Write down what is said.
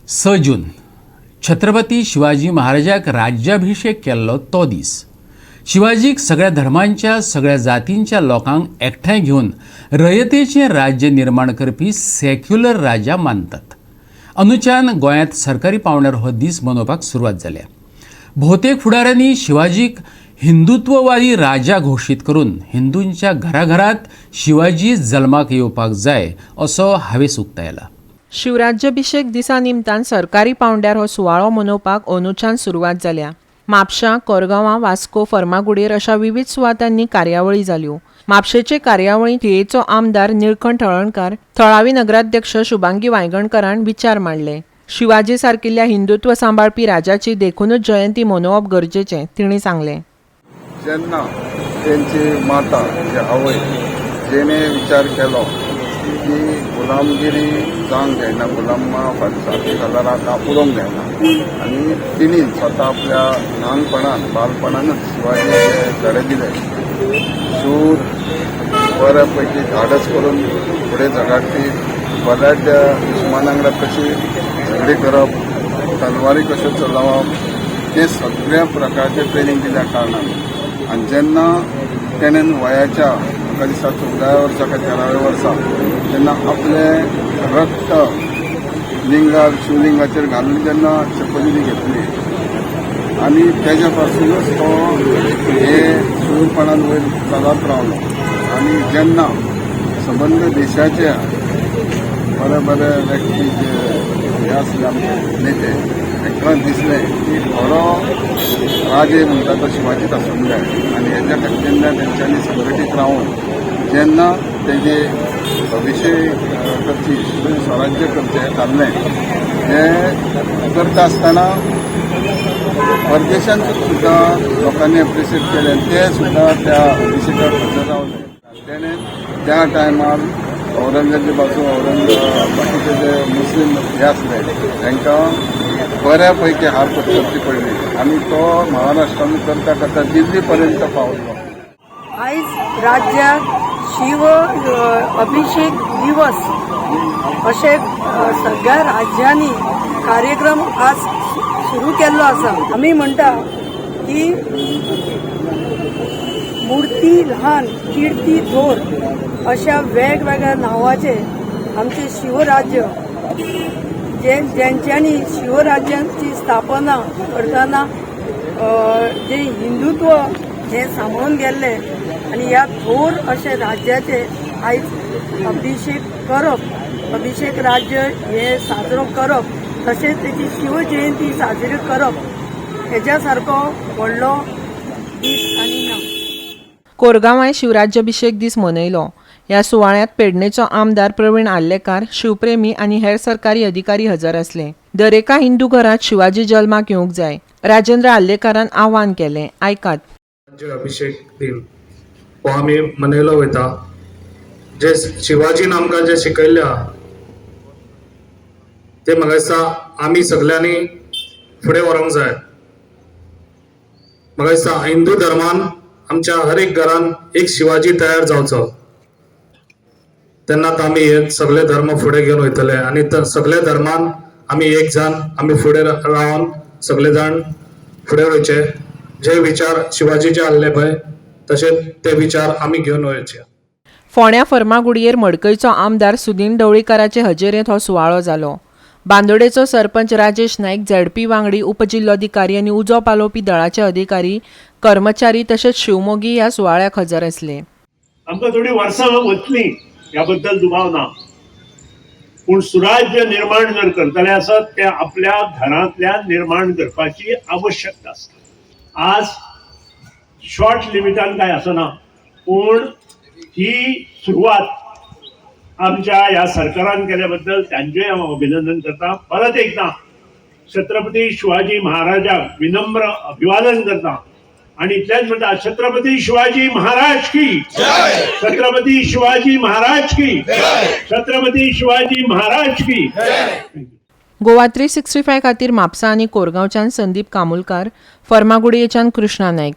6 जून छत्रपती शिवाजी महाराजाक राज्याभिषेक केल्लो तो दीस. शिवाजीक सगळ्या धर्मांच्या सगळ्या जातींच्या लोकांक एकठांय घेवन रयतेचें राज्य निर्माण करपी सेक्युलर राजा मानतात. अंदूच्यान गोंयांत सरकारी पावंड्यार हो दीस मनोवपाक सुरवात जाल्या. भोवतेक फुडाऱ्यांनी शिवाजीक हिंदुत्ववादी राजा घोशीत करून हिंदूंच्या घराघरात शिवाजी जल्माक येवपाक जाय असो हावेस उक्तायला. शिवराज्याभिषेक दिसा निमतान सरकारी पावंड्यार हो सुवाळो मनोवपाक अंदूच्यान सुरवात जाल्या. म्हापशां, कोरगांवां, वास्को, फर्मागुडीर अशा विविध सुवातांनी कार्यावळी जाल्यो. म्हापशेचे कार्यावळींत तिळेचो आमदार निळकंठ हळर्णकार, थळावी नगराध्यक्ष शुभांगी वांयगणकरान विचार मांडले. शिवाजी सारकिल्ल्या हिंदुत्व सांबाळपी राजाची देखूनच जयंती मनोवप गरजेचें तिणी सांगलें. जेन्ना तेंची माता जे आवय जेणे विचार केलो की गुलामगिरी जावंक जायना, गुलामा कलराक उडोवंक जायना, आनी तिणी स्वता आपल्या ल्हानपणान बालपणानच शिवाजीचे धडे दिले. सूर बऱ्या पैकी धाडस करून फुडें झगडपी, बऱ्याच दुश्मनां वांगडा कशी झगडी करप, तलवारी कश्यो चलोवप, हे सगळ्या प्रकारचे ट्रेनिंग दिल्या कारणान आनी जेन्ना तेणेन वयाच्या म्हाका दिसता 14 वर्सां काय 13व्या वर्सा तेन्ना आपलें रक्त लिंगार शिवलिंगाचेर घालून जेन्ना शपथ घेतली आनी तेज्या पासूनच तो हे शूरपणान वयर चलत रावलो. आनी जेन्ना संबंद देशाचे बरे बरे व्यक्ती जे हे आसले आमचे नेते तांकां दिसलें की खरो राजे म्हणटा तो शिवाजीच आसूंक जाय. आनी हेच्या खातीर तेंच्यांनी संघटीत रावन जेन्ना तेजे अभिषेक करची स्वराज्य करचें थारलें, हें करता आसतना परदेशांत सुद्दां लोकांनी एप्रिशिएट केलें, ते सुद्दां त्या अभिषेकाक हजर रावले. तेणें त्या टायमार बाकीचे जे मुस्लीम हे आसले तांकां बऱ्या पैकी हार पत्करची पडली आनी तो महाराष्ट्रान करता करता दिल्ली पर्यंत पावलो. आयज राज्यात शिव अभिषेक दिवस अशे सगळ्या राज्यांनी कार्यक्रम आज सुरू केल्लो आसा. आमी म्हणटा की मुर्ती ल्हान किर्ती थोर अशा वेगवेगळ्या नावाचे आमचे शिवराज्य ज्यांच्यांनी शिवराज्याची स्थापना करताना जे हिंदुत्व हे सांबाळून गेल्ले आनी ह्या थोर अशे राज्याचे आयज अभिषेक करप, अभिषेक राज्य हे साजरो करप, तशेंच तेची शिव जयंती साजरी करप हेज्या सारको व्हडलो दीस आनी ना. कोरगांवांय शिवराज्याभिषेक दीस मनयलो. ह्या सुवाळ्यांत पेडणेचो आमदार प्रवीण आर्लेकार, शिवप्रेमी आनी हेर सरकारी अधिकारी हजर आसले. दरेका हिंदू घरांत शिवाजी जल्माक येवंक जाय. राजेंद्र आर्लेकारान आव्हान केलें. आयकात. अभिषेक दिन हो आमी मनयलो वयता. जे शिवाजीन आमकां जे शिकयल्या ते म्हाका दिसता आमी सगळ्यांनी फुडें व्हरोंक जाय. म्हाका दिसता हिंदू धर्मान आमच्या हर एक घरान एक शिवाजी तयार जावचो, तेन्नाच आमी हे सगळे धर्म फुडें घेवन वयतले आनी सगळे धर्मान आमी एक जाण आमी फुडें रावन सगळे जाण फुडें वयचे. जे विचार शिवाजीचे आसले पळय तशेंच ते विचार आमी घेवन वयचे. फोंड्या फर्मागुडयेर मडकयचो आमदार सुदीन ढवळीकाराचे हजेरेंत हो सुवाळो जालो. बांदोडेचो सरपंच राजेश नायक, झेडपी वांगडी, उपजिल्लोधिकारी आनी उजो पालोवपी दळाचे अधिकारी, कर्मचारी तशेंच शिवमोगी ह्या सुवाळ्याक हजर आसले. आमकां थोडी वर्सां वतली ह्या बद्दल दुबाव ना, पूण सुराज्य निर्माण जर करतले आसत ते आपल्या घरांतल्यान निर्माण करपाची आवश्यकता आसता. आज शॉर्ट लिमिटान काय आसना, पूण ही सुरवात आमच्या ह्या सरकारान केल्या बद्दल त्यांचेय हांव अभिनंदन करता. परत एकदा छत्रपती शिवाजी महाराजाक विनम्र अभिवादन करता आणि इतलेच म्हणटा, छत्रपती शिवाजी महाराज की, छत्रपती शिवाजी महाराज की, छत्रपती शिवाजी महाराज की. गोवा 365 खातीर म्हापसा आनी कोरगांवच्यान संदीप कामुलकार, फर्मागुडयेच्यान कृष्णा नायक.